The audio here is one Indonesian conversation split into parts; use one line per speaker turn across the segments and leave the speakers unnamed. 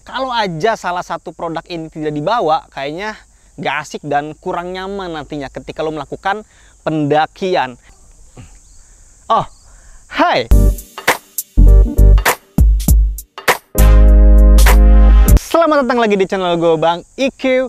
Kalau aja salah satu produk ini tidak dibawa, kayaknya nggak asik dan kurang nyaman nantinya ketika lo melakukan pendakian. Oh, hai! Selamat datang lagi di channel gue Bang IQ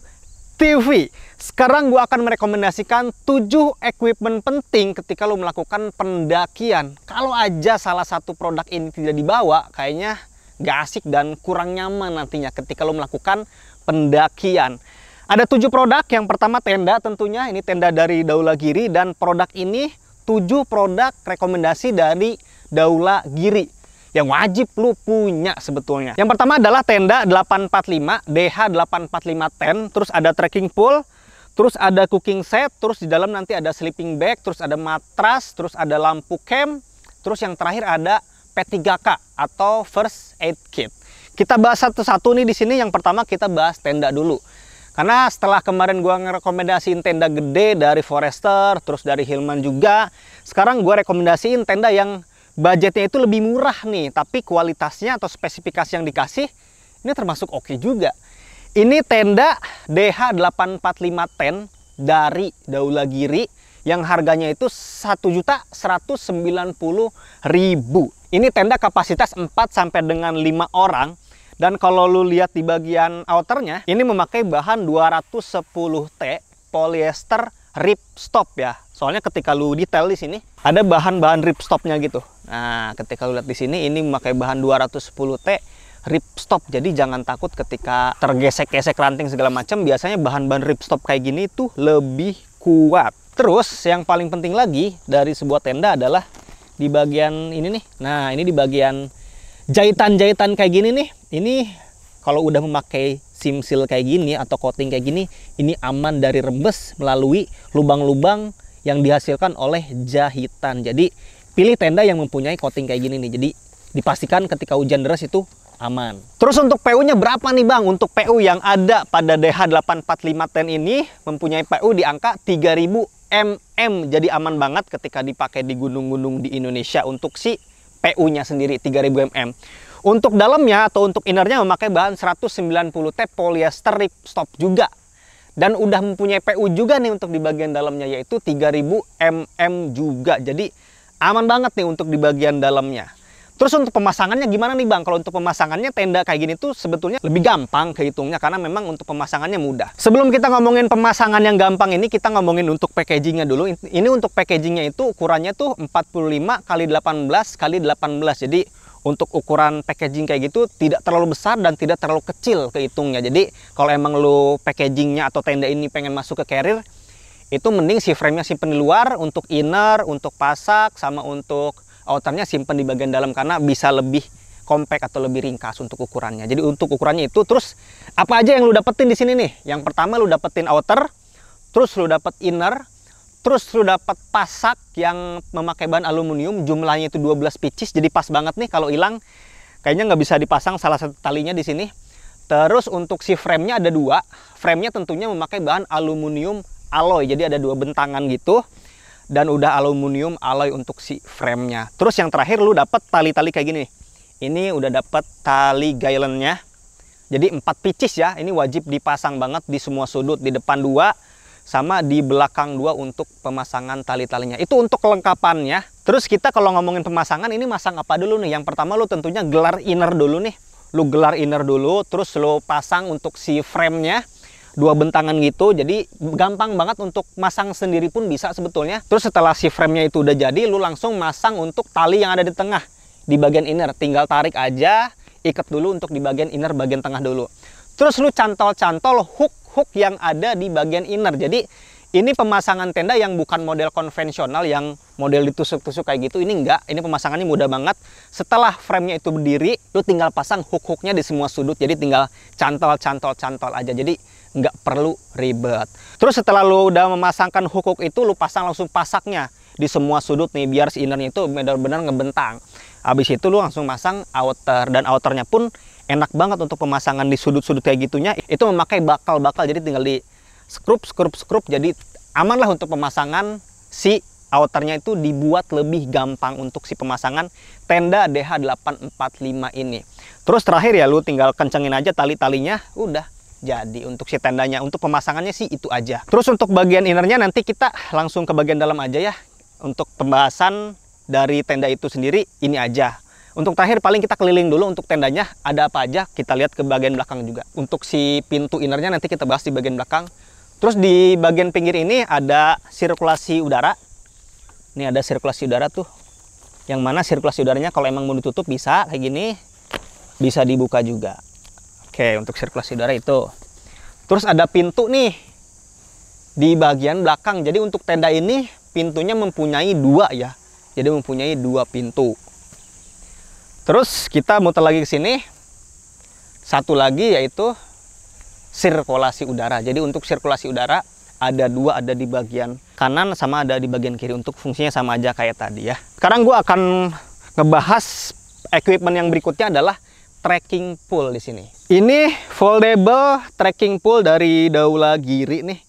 TV. Sekarang gue akan merekomendasikan 7 equipment penting ketika lo melakukan pendakian. Kalau aja salah satu produk ini tidak dibawa, kayaknya nggak asik dan kurang nyaman nantinya ketika lo melakukan pendakian. Ada 7 produk. Yang pertama tenda, tentunya ini tenda dari Daulagiri, dan produk ini 7 produk rekomendasi dari Daulagiri yang wajib lu punya sebetulnya. Yang pertama adalah tenda 845 DH84510, terus ada trekking pole, terus ada cooking set, terus di dalam nanti ada sleeping bag, terus ada matras, terus ada lampu camp, terus yang terakhir ada P3K atau first aid kit. Kita bahas satu-satu nih di sini. Yang pertama kita bahas tenda dulu. Karena setelah kemarin gua ngerekomendasiin tenda gede dari Forester, terus dari Hillman juga, sekarang gua rekomendasiin tenda yang budgetnya itu lebih murah nih, tapi kualitasnya atau spesifikasi yang dikasih ini termasuk oke juga. Ini tenda DH84510 dari Daulagiri yang harganya itu 1.190.000. Ini tenda kapasitas 4 sampai dengan 5 orang. Dan kalau lu lihat di bagian outernya, ini memakai bahan 210T polyester ripstop ya. Soalnya ketika lu detail di sini ada bahan-bahan ripstopnya gitu. Nah, ketika lu lihat di sini ini memakai bahan 210T ripstop. Jadi jangan takut ketika tergesek-gesek ranting segala macam. Biasanya bahan-bahan ripstop kayak gini tuh lebih kuat. Terus yang paling penting lagi dari sebuah tenda adalah di bagian ini nih. Nah, ini di bagian jahitan-jahitan kayak gini nih. Ini kalau udah memakai simsil kayak gini atau coating kayak gini, ini aman dari rembes melalui lubang-lubang yang dihasilkan oleh jahitan. Jadi pilih tenda yang mempunyai coating kayak gini nih. Jadi dipastikan ketika hujan deras itu aman. Terus untuk PU-nya berapa nih Bang? Untuk PU yang ada pada DH84510 ini mempunyai PU di angka 3000 mm. Jadi aman banget ketika dipakai di gunung-gunung di Indonesia untuk si PU-nya sendiri 3000 mm. Untuk dalamnya atau untuk innernya memakai bahan 190T polyester ripstop juga. Dan udah mempunyai PU juga nih untuk di bagian dalamnya, yaitu 3000 mm juga. Jadi aman banget nih untuk di bagian dalamnya. Terus untuk pemasangannya gimana nih Bang? Kalau untuk pemasangannya tenda kayak gini tuh sebetulnya lebih gampang kehitungnya karena memang untuk pemasangannya mudah. Sebelum kita ngomongin pemasangan yang gampang ini, kita ngomongin untuk packagingnya dulu. Ini untuk packagingnya itu ukurannya tuh 45 x 18 x 18. Jadi untuk ukuran packaging kayak gitu tidak terlalu besar dan tidak terlalu kecil kehitungnya. Jadi kalau emang lo packagingnya atau tenda ini pengen masuk ke carrier, itu mending si frame-nya simpen di luar. Untuk inner, untuk pasak, sama untuk outernya simpen di bagian dalam karena bisa lebih compact atau lebih ringkas untuk ukurannya. Jadi untuk ukurannya itu. Terus apa aja yang lu dapetin di sini nih? Yang pertama lu dapetin outer, terus lu dapet inner, terus lu dapet pasak yang memakai bahan aluminium, jumlahnya itu 12 pieces. Jadi pas banget nih, kalau hilang kayaknya nggak bisa dipasang salah satu talinya di sini. Terus untuk si frame-nya ada 2. Frame-nya tentunya memakai bahan aluminium alloy. Jadi ada 2 bentangan gitu. Dan udah aluminium alloy untuk si frame-nya. Terus yang terakhir lu dapet tali-tali kayak gini. Ini udah dapet tali guideline-nya. Jadi 4 pieces ya. Ini wajib dipasang banget di semua sudut. Di depan 2 sama di belakang 2 untuk pemasangan tali-talinya. Itu untuk kelengkapannya. Terus kita kalau ngomongin pemasangan, ini masang apa dulu nih? Yang pertama lu tentunya gelar inner dulu nih. Lu gelar inner dulu, terus lu pasang untuk si frame-nya 2 bentangan gitu. Jadi gampang banget untuk masang sendiri pun bisa sebetulnya. Terus setelah si frame-nya itu udah jadi, lu langsung masang untuk tali yang ada di tengah di bagian inner. Tinggal tarik aja, ikat dulu untuk di bagian inner bagian tengah dulu. Terus lu cantol-cantol hook yang ada di bagian inner. Jadi ini pemasangan tenda yang bukan model konvensional yang model ditusuk-tusuk kayak gitu. Ini enggak, ini pemasangannya mudah banget. Setelah frame-nya itu berdiri, lu tinggal pasang hook-hooknya di semua sudut. Jadi tinggal cantol aja. Jadi nggak perlu ribet. Terus setelah lu udah memasangkan hook-hook itu, lu pasang langsung pasaknya di semua sudut nih, biar si innernya itu benar-benar ngebentang. Habis itu lu langsung masang outer, dan outernya pun enak banget untuk pemasangan di sudut-sudut kayak gitunya. Itu memakai bakal-bakal, jadi tinggal di skrup. Jadi aman lah untuk pemasangan si outernya itu dibuat lebih gampang untuk si pemasangan tenda DH845 ini. Terus terakhir ya lu tinggal kencengin aja tali-talinya, udah jadi untuk si tendanya. Untuk pemasangannya sih itu aja. Terus untuk bagian innernya nanti kita langsung ke bagian dalam aja ya. Untuk pembahasan dari tenda itu sendiri ini aja. Untuk terakhir paling kita keliling dulu untuk tendanya ada apa aja, kita lihat ke bagian belakang juga. Untuk si pintu innernya nanti kita bahas di bagian belakang. Terus di bagian pinggir ini ada sirkulasi udara. Ini ada sirkulasi udara tuh. Yang mana sirkulasi udaranya kalau emang mau ditutup bisa kayak gini, bisa dibuka juga. Oke, untuk sirkulasi udara itu. Terus ada pintu nih di bagian belakang. Jadi untuk tenda ini pintunya mempunyai dua ya. Jadi mempunyai dua pintu. Terus kita muter lagi ke sini. Satu lagi yaitu sirkulasi udara. Jadi untuk sirkulasi udara ada dua, ada di bagian kanan sama ada di bagian kiri. Untuk fungsinya sama aja kayak tadi ya. Sekarang gue akan ngebahas equipment yang berikutnya adalah trekking pole di sini. Ini foldable trekking pole dari Daulagiri nih.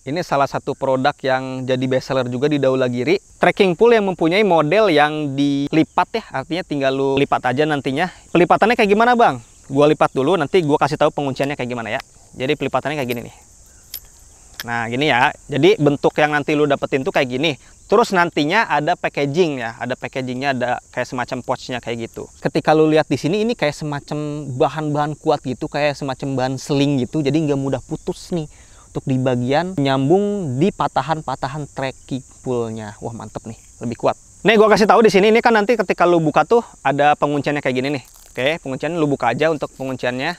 Ini salah satu produk yang jadi bestseller juga di Daulagiri. Trekking pole yang mempunyai model yang dilipat ya, artinya tinggal lu lipat aja nantinya. Pelipatannya kayak gimana bang? Gua lipat dulu, nanti gua kasih tahu pengunciannya kayak gimana ya. Jadi pelipatannya kayak gini nih. Nah gini ya, jadi bentuk yang nanti lu dapetin tuh kayak gini. Terus nantinya ada packaging ya, ada packagingnya, ada kayak semacam pouchnya kayak gitu. Ketika lu lihat di sini, ini kayak semacam bahan-bahan kuat gitu, kayak semacam bahan sling gitu, jadi nggak mudah putus nih. Untuk di bagian nyambung di patahan-patahan trekking pole-nya. Wah mantep nih, lebih kuat. Nih gua kasih tahu di sini, ini kan nanti ketika lu buka tuh ada pengunciannya kayak gini nih. Oke, pengunciannya lu buka aja untuk pengunciannya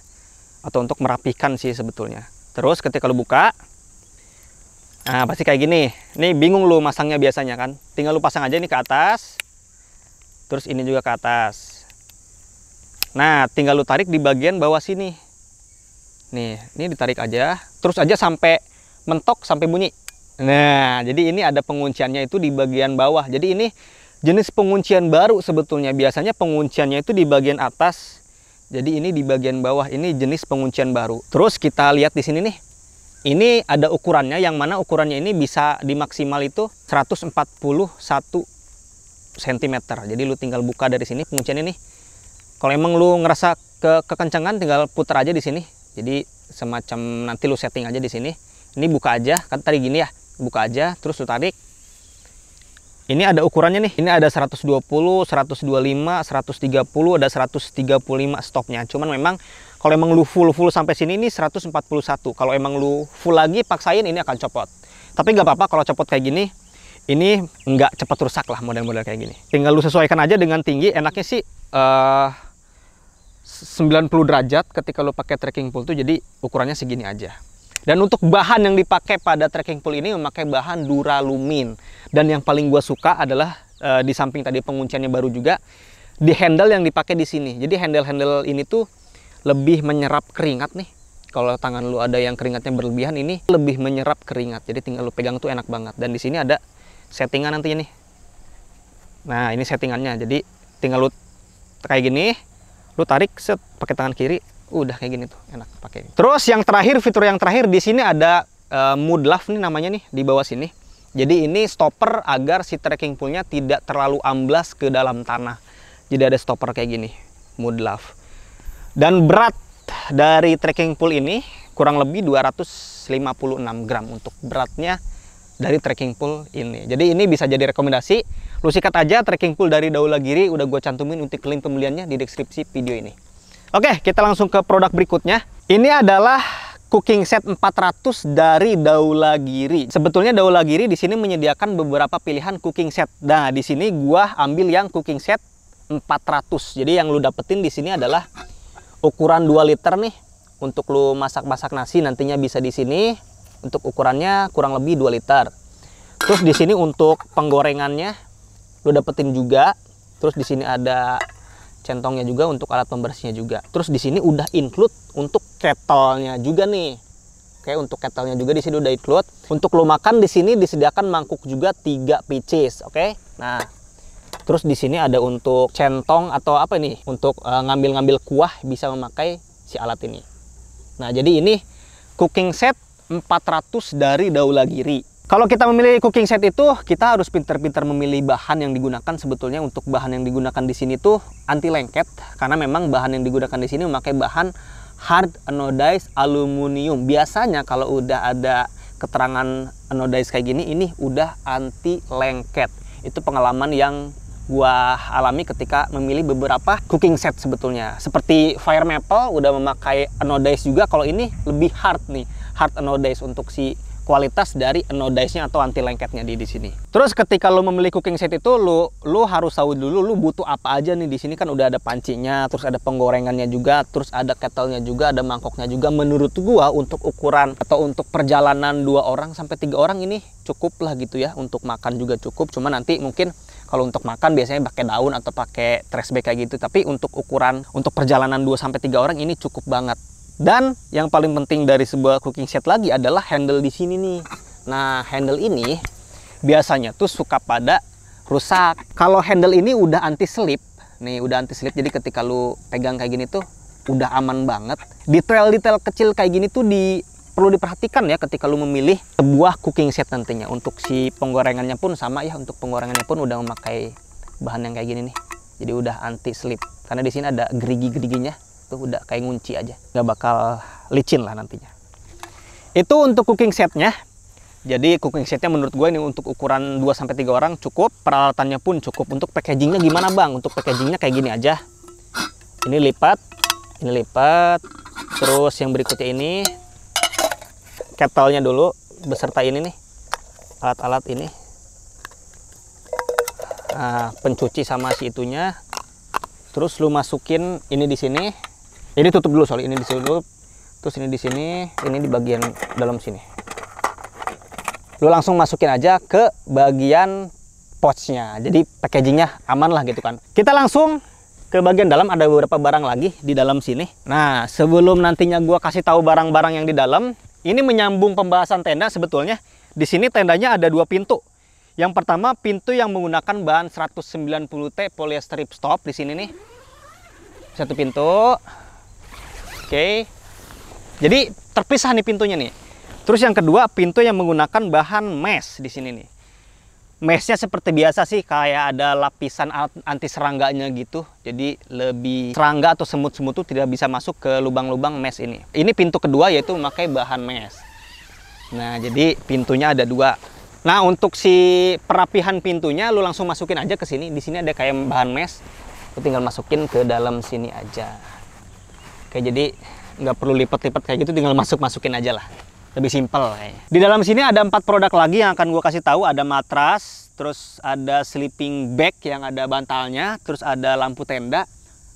atau untuk merapikan sih sebetulnya. Terus ketika lu buka, nah pasti kayak gini. Ini bingung lu masangnya biasanya kan. Tinggal lu pasang aja ini ke atas. Terus ini juga ke atas. Nah, tinggal lu tarik di bagian bawah sini. Nih, ini ditarik aja, terus aja sampai mentok, sampai bunyi. Nah, jadi ini ada pengunciannya itu di bagian bawah. Jadi ini jenis penguncian baru sebetulnya. Biasanya pengunciannya itu di bagian atas. Jadi ini di bagian bawah. Ini jenis penguncian baru. Terus kita lihat di sini nih. Ini ada ukurannya, yang mana ukurannya ini bisa dimaksimal itu 141 cm. Jadi lu tinggal buka dari sini pengunciannya nih. Kalau emang lu ngerasa kekencangan, tinggal putar aja di sini. Jadi semacam nanti lu setting aja di sini. Ini buka aja, kan tadi gini ya. Buka aja, terus lu tarik. Ini ada ukurannya nih. Ini ada 120, 125, 130, ada 135 stopnya. Cuman memang kalau emang lu full sampai sini ini 141. Kalau emang lu full lagi paksain ini akan copot. Tapi nggak apa-apa kalau copot kayak gini. Ini nggak cepat rusak lah model-model kayak gini. Tinggal lu sesuaikan aja dengan tinggi. Enaknya sih 90 derajat ketika lo pakai trekking pole tuh, jadi ukurannya segini aja. Dan untuk bahan yang dipakai pada trekking pole ini memakai bahan duralumin. Dan yang paling gua suka adalah di samping tadi pengunciannya baru juga, di handle yang dipakai di sini. Jadi handle-handle ini tuh lebih menyerap keringat nih. Kalau tangan lu ada yang keringatnya berlebihan, ini lebih menyerap keringat. Jadi tinggal lu pegang tuh enak banget. Dan di sini ada settingan nantinya nih. Nah, ini settingannya. Jadi tinggal lu kayak gini. Lu tarik set pakai tangan kiri, udah kayak gini tuh, enak pakai. Terus yang terakhir, fitur yang terakhir di sini ada mudlav nih namanya nih di bawah sini. Jadi ini stopper agar si trekking pole-nya tidak terlalu amblas ke dalam tanah. Jadi ada stopper kayak gini, mudlav. Dan berat dari trekking pole ini kurang lebih 256 gram untuk beratnya dari trekking pole ini. Jadi ini bisa jadi rekomendasi. Lu sikat aja trekking pole dari Daulagiri, udah gue cantumin untuk link pembeliannya di deskripsi video ini. Oke, kita langsung ke produk berikutnya. Ini adalah cooking set 400 dari Daulagiri. Sebetulnya Daulagiri di sini menyediakan beberapa pilihan cooking set. Nah, di sini gua ambil yang cooking set 400. Jadi yang lu dapetin di sini adalah ukuran 2 liter nih. Untuk lu masak-masak nasi nantinya bisa di sini. Untuk ukurannya kurang lebih 2 liter. Terus di sini untuk penggorengannya lu dapetin juga. Terus di sini ada centongnya juga untuk alat pembersihnya juga. Terus di sini udah include untuk kettle-nya juga nih. Oke, untuk kettle-nya juga di sini udah include. Untuk lu makan di sini disediakan mangkuk juga 3 pieces, oke? Nah, terus di sini ada untuk centong atau apa nih? Untuk ngambil-ngambil kuah bisa memakai si alat ini. Nah, jadi ini cooking set 400 dari Daulagiri. Kalau kita memilih cooking set itu, kita harus pintar-pintar memilih bahan yang digunakan. Sebetulnya untuk bahan yang digunakan di sini tuh anti lengket, karena memang bahan yang digunakan di sini memakai bahan hard anodized aluminium. Biasanya kalau udah ada keterangan anodized kayak gini, ini udah anti lengket. Itu pengalaman yang gua alami ketika memilih beberapa cooking set sebetulnya. Seperti Fire Maple udah memakai anodized juga. Kalau ini lebih hard nih, hard anodized untuk si kualitas dari anodized-nya atau anti lengketnya di sini. Terus ketika lo memilih cooking set itu, lo harus tahu dulu lo butuh apa aja nih. Di sini kan udah ada pancinya, terus ada penggorengannya juga, terus ada kettle-nya juga, ada mangkoknya juga. Menurut gua untuk ukuran atau untuk perjalanan 2 orang sampai 3 orang ini cukup lah gitu ya. Untuk makan juga cukup. Cuma nanti mungkin kalau untuk makan biasanya pakai daun atau pakai trash bag kayak gitu. Tapi untuk ukuran untuk perjalanan 2 sampai 3 orang ini cukup banget. Dan yang paling penting dari sebuah cooking set lagi adalah handle di sini nih. Nah, handle ini biasanya tuh suka pada rusak. Kalau handle ini udah anti slip, nih udah anti slip. Jadi ketika lu pegang kayak gini tuh udah aman banget. Detail-detail kecil kayak gini tuh perlu diperhatikan ya ketika lu memilih sebuah cooking set nantinya. Untuk si penggorengannya pun sama ya. Untuk penggorengannya pun udah memakai bahan yang kayak gini nih. Jadi udah anti slip. Karena di sini ada gerigi-geriginya. Tuh udah kayak ngunci aja, nggak bakal licin lah nantinya. Itu untuk cooking setnya. Jadi cooking setnya menurut gue ini untuk ukuran 2-3 orang cukup. Peralatannya pun cukup. Untuk packagingnya gimana bang? Untuk packagingnya kayak gini aja. Ini lipat, terus yang berikutnya ini kettle-nya dulu beserta ini nih alat-alat ini. Nah, pencuci sama si itunya. Terus lu masukin ini di sini. Ini tutup dulu, soal ini di sini dulu. Terus ini di sini, ini di bagian dalam sini. Lu langsung masukin aja ke bagian pouch-nya. Jadi packagingnya aman lah gitu kan. Kita langsung ke bagian dalam, ada beberapa barang lagi di dalam sini. Nah, sebelum nantinya gua kasih tahu barang-barang yang di dalam, ini menyambung pembahasan tenda sebetulnya. Di sini tendanya ada 2 pintu. Yang pertama pintu yang menggunakan bahan 190T polyester ripstop di sini nih. 1 pintu. Oke. Jadi terpisah nih pintunya nih. Terus yang kedua pintu yang menggunakan bahan mesh di sini nih. Meshnya seperti biasa sih, kayak ada lapisan anti serangganya gitu. Jadi lebih serangga atau semut-semut tuh tidak bisa masuk ke lubang-lubang mesh ini. Ini pintu kedua yaitu memakai bahan mesh. Nah, jadi pintunya ada 2. Nah, untuk si perapihan pintunya lu langsung masukin aja ke sini. Di sini ada kayak bahan mesh. Lu tinggal masukin ke dalam sini aja. Oke, jadi nggak perlu lipat-lipat kayak gitu, tinggal masukin aja lah. Lebih simpel kayaknya. Di dalam sini ada 4 produk lagi yang akan gue kasih tahu. Ada matras, terus ada sleeping bag yang ada bantalnya, terus ada lampu tenda,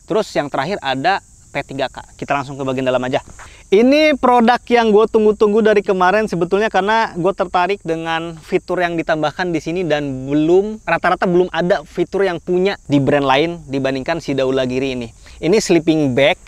terus yang terakhir ada P3K. Kita langsung ke bagian dalam aja. Ini produk yang gue tunggu-tunggu dari kemarin sebetulnya, karena gue tertarik dengan fitur yang ditambahkan di sini dan rata-rata belum ada fitur yang punya di brand lain dibandingkan si Daulagiri ini. Ini sleeping bag,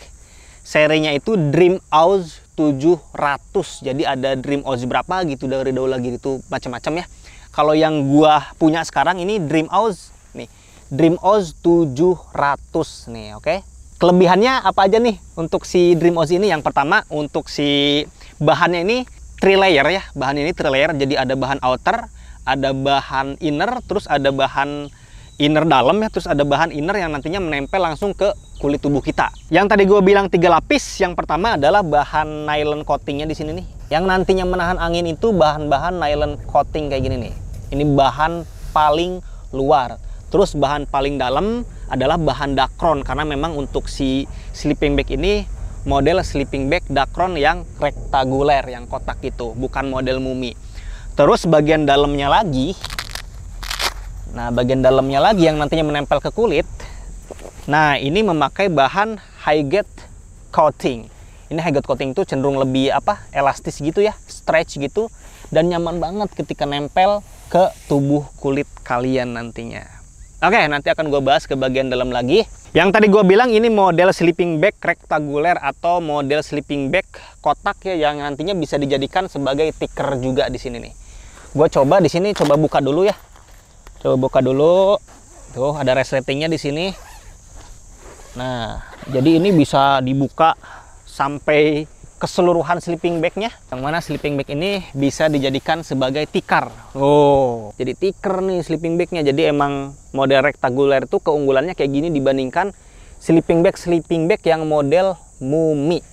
serinya itu Dream House 700. Jadi ada Dream House berapa gitu dari Daulagiri itu macam-macam ya. Kalau yang gua punya sekarang ini Dream House nih, Dream House 700 nih, oke. Kelebihannya apa aja nih untuk si Dream House ini? Yang pertama, untuk si bahannya ini 3 layer ya. Bahan ini 3 layer, jadi ada bahan outer, ada bahan inner, terus ada bahan inner dalam ya, terus ada bahan inner yang nantinya menempel langsung ke kulit tubuh kita. Yang tadi gue bilang 3 lapis, yang pertama adalah bahan nylon coatingnya di sini nih. Yang nantinya menahan angin itu bahan-bahan nylon coating kayak gini nih. Ini bahan paling luar. Terus bahan paling dalam adalah bahan Dacron, karena memang untuk si sleeping bag ini model sleeping bag Dacron yang rektaguler, yang kotak itu, bukan model Mumi. Terus bagian dalamnya lagi, bagian dalamnya lagi yang nantinya menempel ke kulit. Nah, ini memakai bahan Highgate coating. Ini Highgate coating itu cenderung lebih elastis gitu ya, stretch gitu, dan nyaman banget ketika nempel ke tubuh kulit kalian nantinya. Oke, nanti akan gue bahas ke bagian dalam lagi. Yang tadi gue bilang ini model sleeping bag rektaguler atau model sleeping bag kotak ya, yang nantinya bisa dijadikan sebagai tikar juga di sini nih. Gue coba di sini, coba buka dulu ya. Coba buka dulu. Tuh, ada resletingnya di sini. Nah, jadi ini bisa dibuka sampai keseluruhan sleeping bagnya, yang mana sleeping bag ini bisa dijadikan sebagai tikar. Oh, jadi tikar nih sleeping bagnya. Jadi emang model rektanguler itu keunggulannya kayak gini dibandingkan sleeping bag yang model mumi.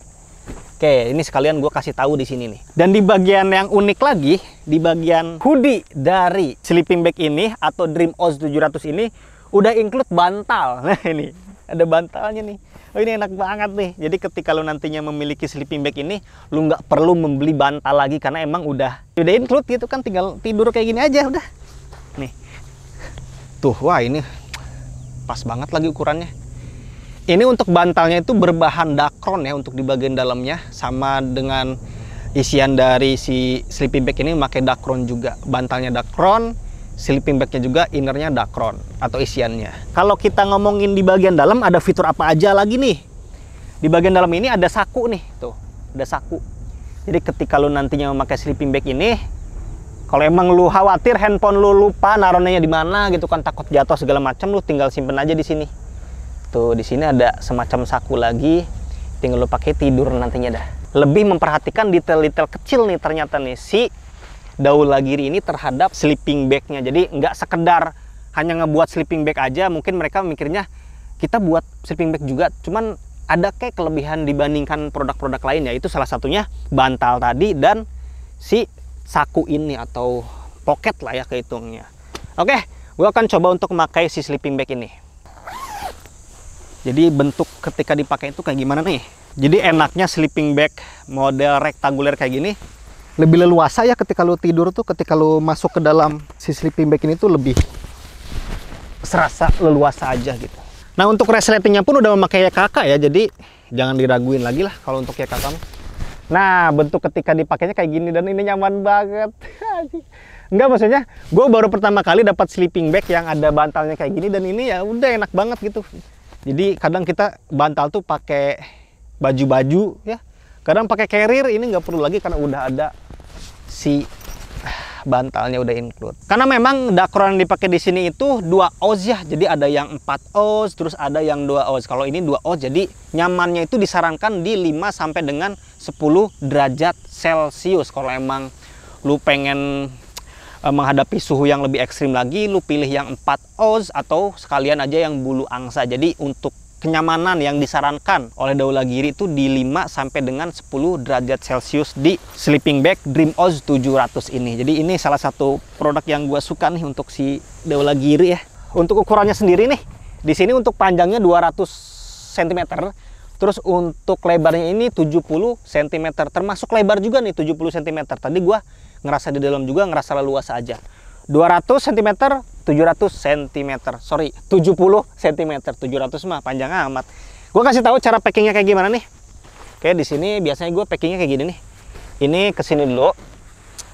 Oke, ini sekalian gue kasih tahu di sini nih. Dan di bagian yang unik lagi, di bagian hoodie dari sleeping bag ini atau Dream Oz 700 ini udah include bantal. Nah ini ada bantalnya nih. Oh ini enak banget nih. Jadi ketika lo nantinya memiliki sleeping bag ini, lo nggak perlu membeli bantal lagi karena emang udah include gitu kan, tinggal tidur kayak gini aja udah. Nih, tuh, wah ini pas banget lagi ukurannya. Ini untuk bantalnya itu berbahan Dacron ya untuk di bagian dalamnya, sama dengan isian dari si sleeping bag ini memakai Dacron juga. Bantalnya Dacron, sleeping bagnya juga innernya Dacron atau isiannya. Kalau kita ngomongin di bagian dalam ada fitur apa aja lagi nih? Di bagian dalam ini ada saku nih, tuh, ada saku. Jadi ketika lu nantinya memakai sleeping bag ini, kalau emang lu khawatir handphone lu lupa naruhnya di mana gitu kan, takut jatuh segala macam, lu tinggal simpen aja di sini. Tuh, di sini ada semacam saku lagi, tinggal lu pakai tidur nantinya dah. Lebih memperhatikan detail-detail kecil nih ternyata nih si Daulagiri ini terhadap sleeping bagnya. Jadi nggak sekedar hanya ngebuat sleeping bag aja, mungkin mereka mikirnya kita buat sleeping bag juga, cuman ada kayak kelebihan dibandingkan produk-produk lain, yaitu salah satunya bantal tadi dan si saku ini atau pocket lah ya kehitungnya. Oke, gue akan coba untuk memakai si sleeping bag ini. Jadi bentuk ketika dipakai itu kayak gimana nih? Jadi enaknya sleeping bag model rektanguler kayak gini lebih leluasa ya ketika lu tidur tuh, ketika lu masuk ke dalam si sleeping bag ini tuh lebih serasa leluasa aja gitu. Nah untuk resletingnya pun udah memakai YKK ya, jadi jangan diraguin lagi lah kalau untuk YKK. Nah bentuk ketika dipakainya kayak gini dan ini nyaman banget. Enggak, maksudnya gue baru pertama kali dapat sleeping bag yang ada bantalnya kayak gini dan ini ya udah enak banget gitu. Jadi kadang kita bantal tuh pakai baju-baju ya, kadang pakai carrier, ini nggak perlu lagi karena udah ada si bantalnya udah include. Karena memang Dacron yang dipakai di sini itu 2 oz ya, jadi ada yang 4 oz, terus ada yang 2 oz. Kalau ini 2 oz, jadi nyamannya itu disarankan di 5 sampai dengan 10 derajat Celcius. Kalau emang lu pengen menghadapi suhu yang lebih ekstrim lagi, lu pilih yang 4 oz atau sekalian aja yang bulu angsa. Jadi untuk kenyamanan yang disarankan oleh Daulagiri itu di 5 sampai dengan 10 derajat Celcius di sleeping bag Dream Oz 700 ini. Jadi ini salah satu produk yang gue suka nih untuk si Daulagiri ya. Untuk ukurannya sendiri nih, di sini untuk panjangnya 200 cm, terus untuk lebarnya ini 70 cm, termasuk lebar juga nih 70 cm. Tadi gue ngerasa di dalam juga ngerasa leluasa aja. 200 cm, 700 cm, sorry 70 cm, 700 mah panjang amat. Gue kasih tahu cara packingnya kayak gimana nih. Oke, di sini biasanya gue packingnya kayak gini nih. Ini kesini dulu.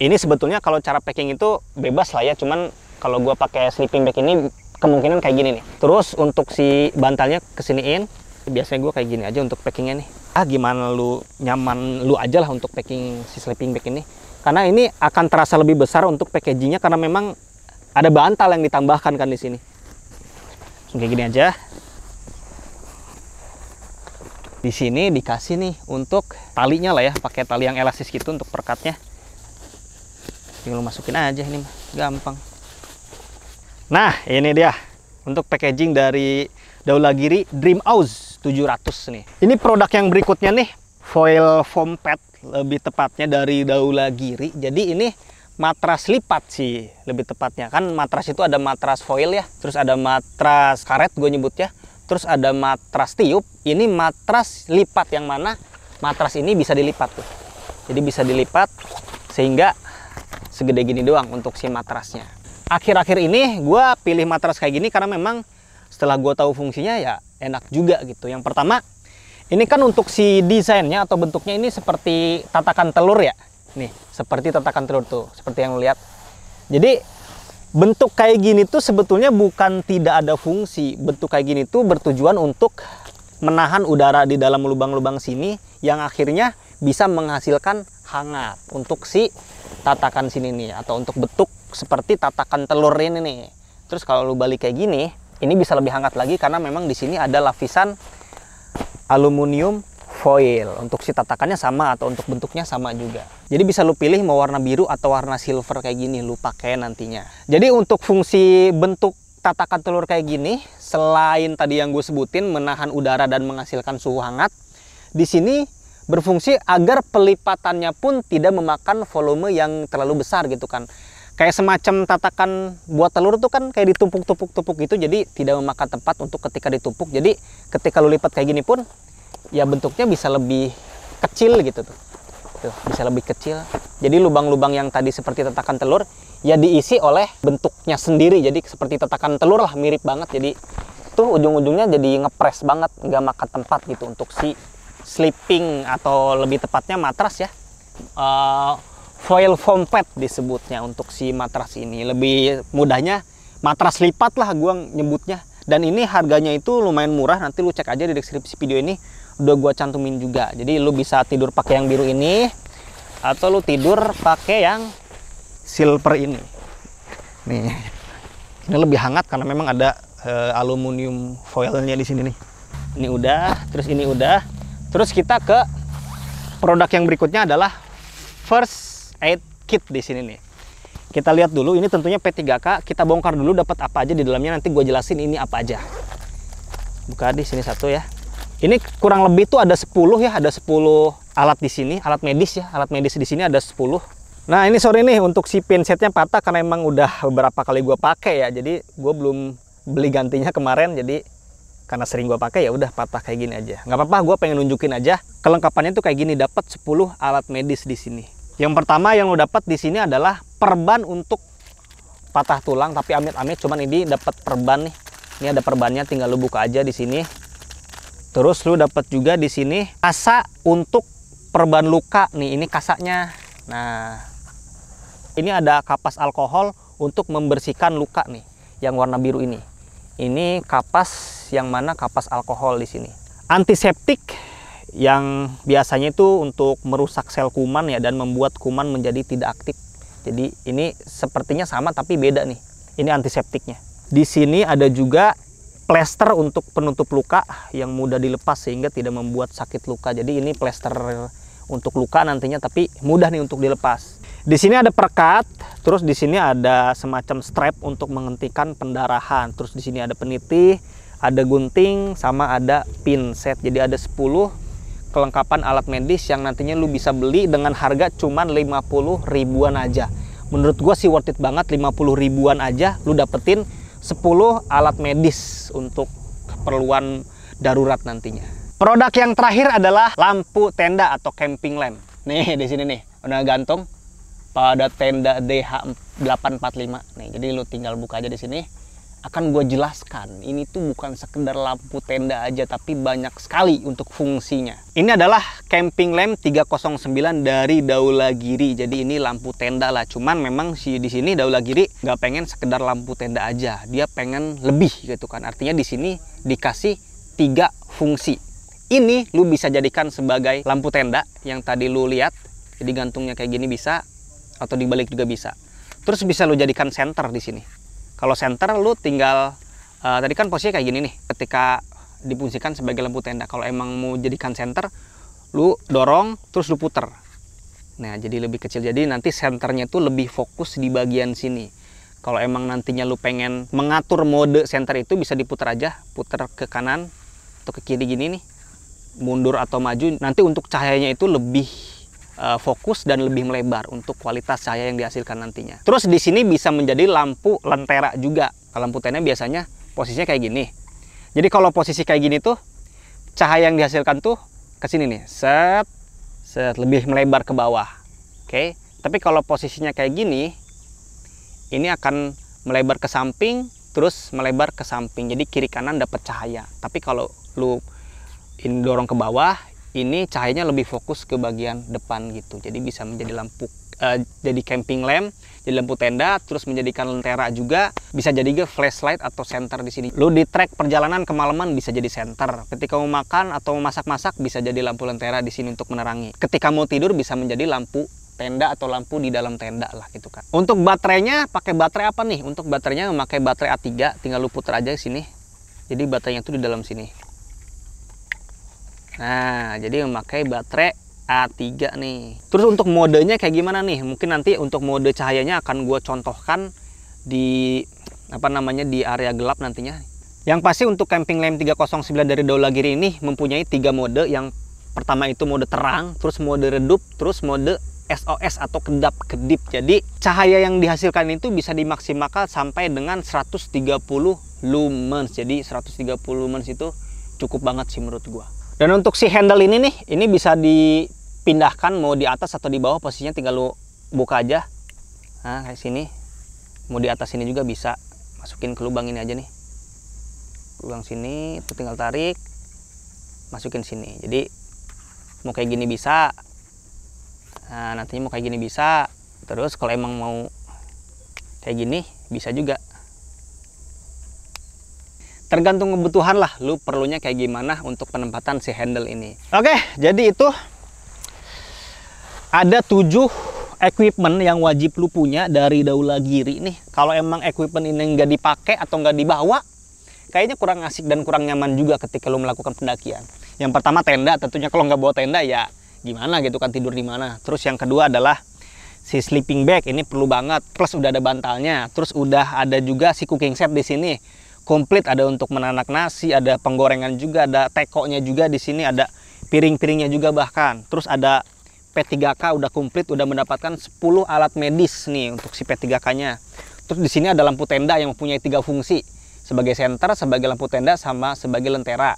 Ini sebetulnya kalau cara packing itu bebas lah ya, cuman kalau gue pakai sleeping bag ini kemungkinan kayak gini nih. Terus untuk si bantalnya kesiniin, biasanya gue kayak gini aja untuk packingnya nih. Gimana lu nyaman lu aja lah untuk packing si sleeping bag ini. Karena ini akan terasa lebih besar untuk packagingnya karena memang ada bantal yang ditambahkan kan di sini. Kayak gini aja. Di sini dikasih nih untuk talinya lah ya, pakai tali yang elastis gitu untuk perkatnya. Tinggal masukin aja ini mah, gampang. Nah, ini dia untuk packaging dari Daulagiri Dream Oz 700 nih. Ini produk yang berikutnya nih, foil foam pad, lebih tepatnya dari Daulagiri. Jadi ini matras lipat sih lebih tepatnya. Kan matras itu ada matras foil ya, terus ada matras karet gue nyebutnya, terus ada matras tiup. Ini matras lipat yang mana matras ini bisa dilipat tuh. Jadi bisa dilipat sehingga segede gini doang untuk si matrasnya. Akhir-akhir ini gue pilih matras kayak gini karena memang setelah gue tahu fungsinya ya enak juga gitu. Yang pertama, ini kan untuk si desainnya atau bentuknya ini seperti tatakan telur ya. Nih, seperti tatakan telur tuh, seperti yang lo lihat. Jadi, bentuk kayak gini tuh sebetulnya bukan tidak ada fungsi. Bentuk kayak gini tuh bertujuan untuk menahan udara di dalam lubang-lubang sini yang akhirnya bisa menghasilkan hangat untuk si tatakan sini nih, atau untuk bentuk seperti tatakan telur ini nih. Terus kalau lu balik kayak gini, ini bisa lebih hangat lagi karena memang di sini ada lapisan aluminium foil. Untuk si tatakannya sama atau untuk bentuknya sama juga. Jadi bisa lu pilih mau warna biru atau warna silver kayak gini lu pakai nantinya. Jadi untuk fungsi bentuk tatakan telur kayak gini, selain tadi yang gue sebutin menahan udara dan menghasilkan suhu hangat, di sini berfungsi agar pelipatannya pun tidak memakan volume yang terlalu besar gitu kan. Kayak semacam tatakan buat telur tuh kan kayak ditumpuk-tumpuk gitu, jadi tidak memakan tempat untuk ketika ditumpuk. Jadi ketika lu lipat kayak gini pun ya bentuknya bisa lebih kecil gitu tuh. Tuh, bisa lebih kecil. Jadi lubang-lubang yang tadi seperti tatakan telur ya diisi oleh bentuknya sendiri. Jadi seperti tatakan telur lah, mirip banget. Jadi tuh ujung-ujungnya jadi ngepres banget, nggak makan tempat gitu untuk si sleeping atau lebih tepatnya matras ya. Foil foam pad disebutnya untuk si matras ini. Lebih mudahnya matras lipat lah gua nyebutnya. Dan ini harganya itu lumayan murah, nanti lu cek aja di deskripsi video ini udah gua cantumin juga. Jadi lu bisa tidur pakai yang biru ini atau lu tidur pakai yang silver ini. Nih. Ini lebih hangat karena memang ada aluminium foilnya di sini nih. Ini udah, terus ini udah. Terus kita ke produk yang berikutnya adalah first aid kit di sini nih. Kita lihat dulu, ini tentunya P3K. Kita bongkar dulu dapat apa aja di dalamnya, nanti gue jelasin ini apa aja. Buka di sini satu ya. Ini kurang lebih tuh ada 10 ya, ada 10 alat di sini, alat medis ya. Alat medis di sini ada 10. Nah, ini sorry nih untuk si pinsetnya patah karena emang udah beberapa kali gue pakai ya. Jadi gue belum beli gantinya kemarin, jadi karena sering gue pakai ya udah patah kayak gini aja. Nggak apa-apa, gue pengen nunjukin aja kelengkapannya tuh kayak gini. Dapat 10 alat medis di sini. Yang pertama yang lo dapat di sini adalah perban untuk patah tulang, tapi amit-amit cuman ini dapat perban nih. Ini ada perbannya, tinggal lo buka aja di sini. Terus lo dapat juga di sini kasa untuk perban luka nih, ini kasanya. Nah, ini ada kapas alkohol untuk membersihkan luka nih, yang warna biru ini. Ini kapas yang mana kapas alkohol di sini. Antiseptik yang biasanya itu untuk merusak sel kuman ya dan membuat kuman menjadi tidak aktif. Jadi ini sepertinya sama tapi beda nih. Ini antiseptiknya. Di sini ada juga plester untuk penutup luka yang mudah dilepas sehingga tidak membuat sakit luka. Jadi ini plester untuk luka nantinya tapi mudah nih untuk dilepas. Di sini ada perekat, terus di sini ada semacam strap untuk menghentikan pendarahan. Terus di sini ada peniti, ada gunting, sama ada pinset. Jadi ada 10 kelengkapan alat medis yang nantinya lu bisa beli dengan harga cuman 50 ribuan aja. Menurut gua sih worth it banget, 50 ribuan aja lu dapetin 10 alat medis untuk keperluan darurat nantinya. Produk yang terakhir adalah lampu tenda atau camping lamp. Nih di sini nih, udah gantung pada tenda DH845. Nih, jadi lu tinggal buka aja di sini. Akan gue jelaskan, ini tuh bukan sekedar lampu tenda aja, tapi banyak sekali untuk fungsinya. Ini adalah camping lamp 309 dari Daulagiri. Jadi ini lampu tenda lah. Cuman memang di sini Daulagiri nggak pengen sekedar lampu tenda aja, dia pengen lebih gitu kan. Artinya di sini dikasih 3 fungsi. Ini lu bisa jadikan sebagai lampu tenda yang tadi lu lihat. Jadi gantungnya kayak gini bisa, atau dibalik juga bisa. Terus bisa lu jadikan senter di sini. Kalau senter lu tinggal tadi kan posisinya kayak gini nih ketika difungsikan sebagai lampu tenda. Kalau emang mau jadikan senter, lu dorong terus lu puter. Nah, jadi lebih kecil. Jadi nanti senternya tuh lebih fokus di bagian sini. Kalau emang nantinya lu pengen mengatur mode senter itu bisa diputar aja, putar ke kanan atau ke kiri gini nih. Mundur atau maju. Nanti untuk cahayanya itu lebih fokus dan lebih melebar untuk kualitas cahaya yang dihasilkan nantinya. Terus di sini bisa menjadi lampu lentera juga. Kalau lampu tenda biasanya posisinya kayak gini. Jadi kalau posisi kayak gini tuh cahaya yang dihasilkan tuh ke sini nih, set lebih melebar ke bawah. Oke. Tapi kalau posisinya kayak gini, ini akan melebar ke samping, terus melebar ke samping. Jadi kiri kanan dapat cahaya. Tapi kalau lu ini dorong ke bawah, ini cahayanya lebih fokus ke bagian depan gitu. Jadi bisa menjadi lampu, jadi camping lamp, jadi lampu tenda, terus menjadikan lentera juga. Bisa jadi ke flashlight atau senter di sini. Lu di trek perjalanan kemalaman bisa jadi senter. Ketika mau makan atau mau masak-masak bisa jadi lampu lentera di sini untuk menerangi. Ketika mau tidur bisa menjadi lampu tenda atau lampu di dalam tenda lah gitu kan. Untuk baterainya pakai baterai apa nih? Untuk baterainya memakai baterai A3, tinggal lu putar aja di sini. Jadi baterainya tuh di dalam sini. Nah, jadi memakai baterai A3 nih. Terus untuk modenya kayak gimana nih? Mungkin nanti untuk mode cahayanya akan gue contohkan di di area gelap nantinya. Yang pasti untuk camping lamp 309 dari Daulagiri ini mempunyai 3 mode. Yang pertama itu mode terang, terus mode redup, terus mode SOS atau kedap-kedip. Jadi cahaya yang dihasilkan itu bisa dimaksimalkan sampai dengan 130 lumens. Jadi 130 lumens itu cukup banget sih menurut gua. Dan untuk si handle ini nih, ini bisa dipindahkan mau di atas atau di bawah, posisinya tinggal lu buka aja. Nah, kayak sini. Mau di atas ini juga bisa. Masukin ke lubang ini aja nih. Lubang sini, itu tinggal tarik. Masukin sini. Jadi mau kayak gini bisa. Nah, nantinya mau kayak gini bisa. Terus kalau emang mau kayak gini bisa juga. Tergantung kebutuhan lah, lu perlunya kayak gimana untuk penempatan si handle ini. Oke, jadi itu ada 7 equipment yang wajib lu punya dari Daulagiri nih. Kalau emang equipment ini nggak dipakai atau nggak dibawa, kayaknya kurang asik dan kurang nyaman juga ketika lu melakukan pendakian. Yang pertama tenda, tentunya kalau nggak bawa tenda ya gimana gitu kan, tidur di mana. Terus yang kedua adalah si sleeping bag, ini perlu banget. Plus udah ada bantalnya. Terus udah ada juga si cooking set di sini. Komplit, ada untuk menanak nasi, ada penggorengan juga, ada tekonya juga di sini, ada piring-piringnya juga bahkan. Terus ada P3K udah komplit, udah mendapatkan 10 alat medis nih untuk si P3K-nya. Terus di sini ada lampu tenda yang mempunyai 3 fungsi, sebagai senter, sebagai lampu tenda, sama sebagai lentera.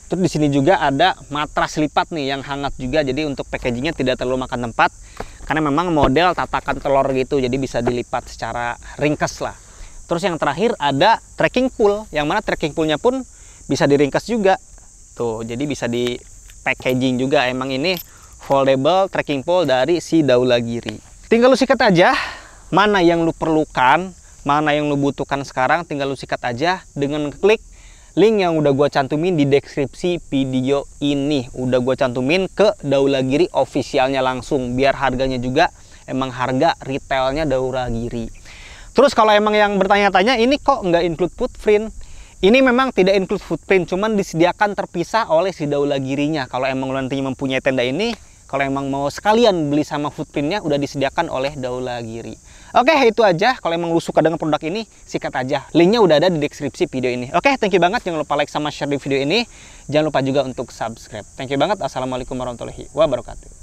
Terus di sini juga ada matras lipat nih yang hangat juga, jadi untuk packagingnya tidak terlalu makan tempat, karena memang model tatakan telur gitu, jadi bisa dilipat secara ringkas lah. Terus yang terakhir ada trekking pole, yang mana trekking pole-nya pun bisa diringkas juga. Tuh, jadi bisa di packaging juga. Emang ini foldable trekking pole dari si Daulagiri. Tinggal lu sikat aja mana yang lu perlukan, mana yang lu butuhkan sekarang, tinggal lu sikat aja dengan klik link yang udah gua cantumin di deskripsi video ini. Udah gua cantumin ke Daulagiri officialnya langsung, biar harganya juga emang harga retailnya Daulagiri. Terus kalau emang yang bertanya-tanya ini kok nggak include footprint, ini memang tidak include footprint, cuman disediakan terpisah oleh si Daulagirinya. Kalau emang lu nantinya mempunyai tenda ini, kalau emang mau sekalian beli sama footprintnya, udah disediakan oleh Daulagiri. Oke, itu aja. Kalau emang lu suka dengan produk ini, sikat aja. Linknya udah ada di deskripsi video ini. Oke, thank you banget. Jangan lupa like sama share di video ini. Jangan lupa juga untuk subscribe. Thank you banget. Assalamualaikum warahmatullahi wabarakatuh.